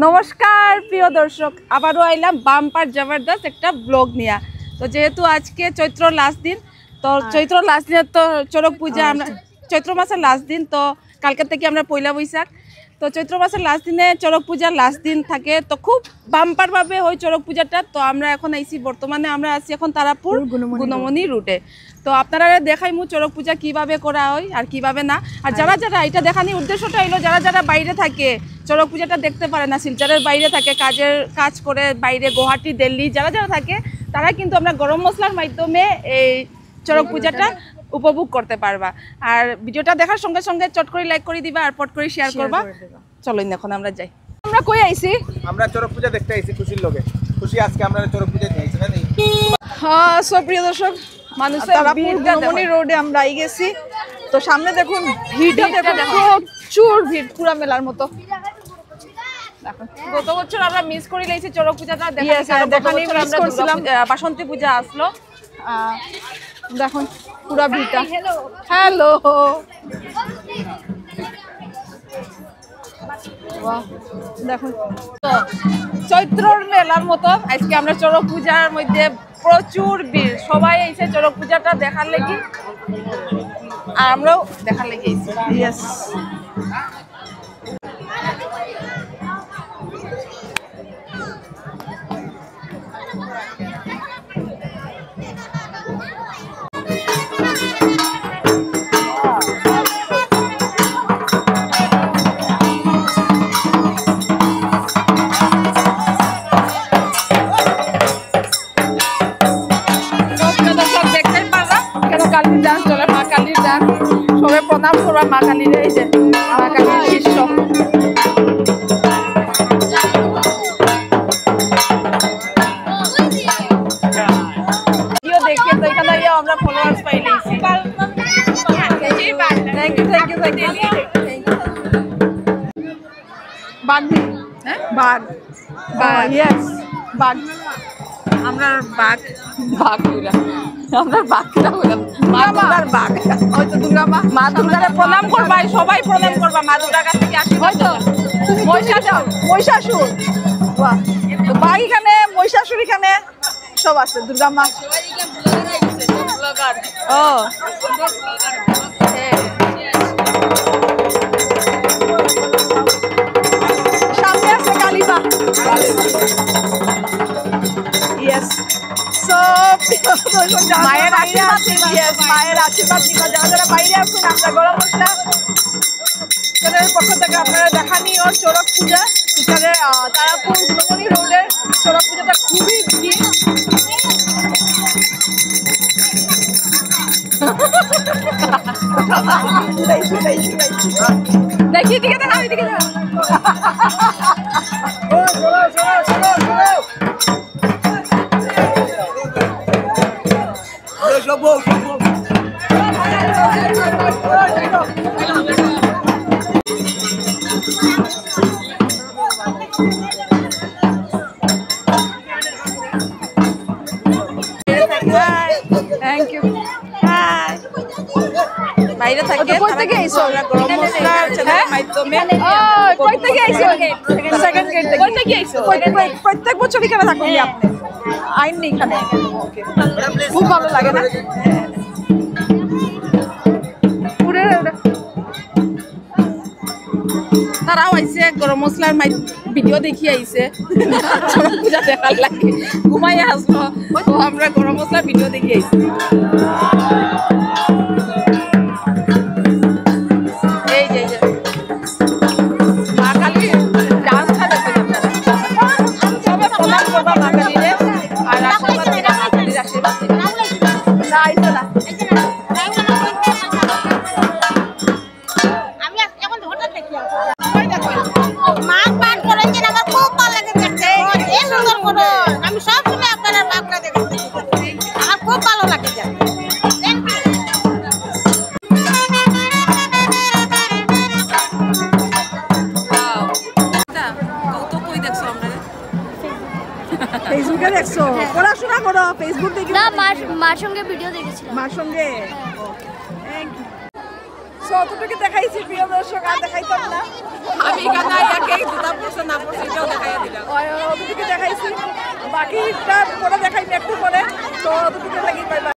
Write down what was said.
নমস্কার প্রিয় দর্শক, আবারও আইলাম বাম্পার জবরদস্ত একটা ব্লগ নিয়ে। তো যেহেতু আজকে চৈত্র লাস্ট দিন, তো চৈত্র লাস্ট দিনের তো চড়ক পূজা, আমরা চৈত্র মাসের লাস্ট দিন, তো কালকে থেকে আমরা পয়লা বৈশাখ, তো চৈত্র মাসের লাস্ট দিনে চড়ক পূজার লাস্ট দিন থাকে, তো খুব বাম্পারভাবে হয় চড়ক পূজাটা। তো আমরা এখন আইছি, বর্তমানে আমরা আছি এখন তারাপুর গুণমণি রুটে। তো আপনারা দেখাইমু চড়ক পূজা কিভাবে করা হয় আর কিভাবে না। আর যারা যারা এটা দেখানোর উদ্দেশ্যটা হলো, যারা যারা বাইরে থাকে চড়ক পূজাটা দেখতে পারে না, শিলচরের বাইরে থাকে, কাজ করে বাইরে গুয়াহাটি, দিল্লি যারা যারা থাকে, তারা কিন্তু আমরা গরম মশলার মাধ্যমে এই চড়ক পূজাটা উপভোগ করতে পারবা। আর ভিডিওটা দেখার সঙ্গে সঙ্গে চট করে লাইক করে দিবা আর পট করে শেয়ার করবা। চলো এখন আমরা যাই। আমরা কই আইছি? আমরা চড়ক পূজা দেখতে আইছি খুশির লগে। খুশি আজকে আমরা চড়ক পূজা নিয়ে আইছি না? হ্যাঁ, সব প্রিয় দর্শক, মানুষের গুণমণি রোডে আমরা আই গেছি। তো সামনে দেখুন ভিড়টা, দেখুন প্রচুর ভিড়, পুরা মেলার মতো। গত বছর আমরা মিস করে লাইছি চড়ক পূজাটা দেখানি, মিস করছিলাম। বাসন্তী পূজা আসলো, দেখুন পুরা ভিড়টা। হ্যালো, দেখুন তো চৈত্রর মেলার মতো আজকে আমরা চড়ক পূজার মধ্যে প্রচুর ভিড়, সবাই এসে চড়ক পূজাটা দেখার লাগি, আর আমরাও দেখার লাগি এসেছি। ইয়েস, সবাই প্রণাম করবা মা কালীর। এই যে মা কালীর শিষ্য, দেখে তো এখানে আমরা ফলোয়ার্স পাই নিয়েছি। Thank you. বাঘ, হ্যাঁ বাঘ, ইয়েস বাঘ। আমরা বাঘ আমরা বাঘটা হইলাম মা দুর্গার বাঘ। হয়তো দুর্গা মা দুর্গারে প্রণাম করবা, সবাই প্রণাম করবা মা দুর্গার কাছ থেকে আশীর্বাদ। হয়তো মহিষাসুর, বাহ, তো বাঘ এখানে, মহিষাসুর এখানে, সব আছে। দুর্গা মা, ও সামনে আছে কালীমা। ইয়েস, মায়ের আশীর্বাদ নিবা। যারা যারা বাইরে আসুন, আমরা গরম মশলা পক্ষ থেকে আপনারা দেখানি ওর চড়ক পূজা এখানে তারাপুর গুণমণি রোডের চড়ক পূজাটা খুবই ভিড়। দেখি দিকে দেখা, ওই দিকে দেখা। Thank you. বাইরে থাকে গরম মশলার মাধ্যমে। প্রত্যেক বছর এখানে থাকুন আপনি? আইন নেই এখানে, খুব ভালো লাগে না? তারাও আইসে গরম মশলার ভিডিও দেখি আইসে চড়ক পূজা দেখার লাগে, ঘুমাই আসলো, তো আমরা গরম মশলার ভিডিও দেখি আইসি। এই যে মা কালীর ডান্সটা দেখবেন আপনারা, সবাই প্রণাম করবা মা কালীরে আর আশীর্বাদ দিবা, মা কালীর আশীর্বাদ দিবা। না আইসে না, আমি সব সময় আপনারা বাপরা দেখতে, আমার খুব ভালো লাগে। ফেসবুকে দেখছো? পড়াশোনা করো, ফেসবুক দেখি না, মার সঙ্গে ভিডিও দেখেছিলাম। মার সঙ্গে? অতটুকু দেখাইছি প্রিয় দর্শক, আর দেখাইতাম না। আমি এখানে একে দুটা প্রশ্ন না পড়ছি, এটাও বাকিটা পরে দেখাইনি একটু পরে, তো দুটোকে লাগি বাই বাই।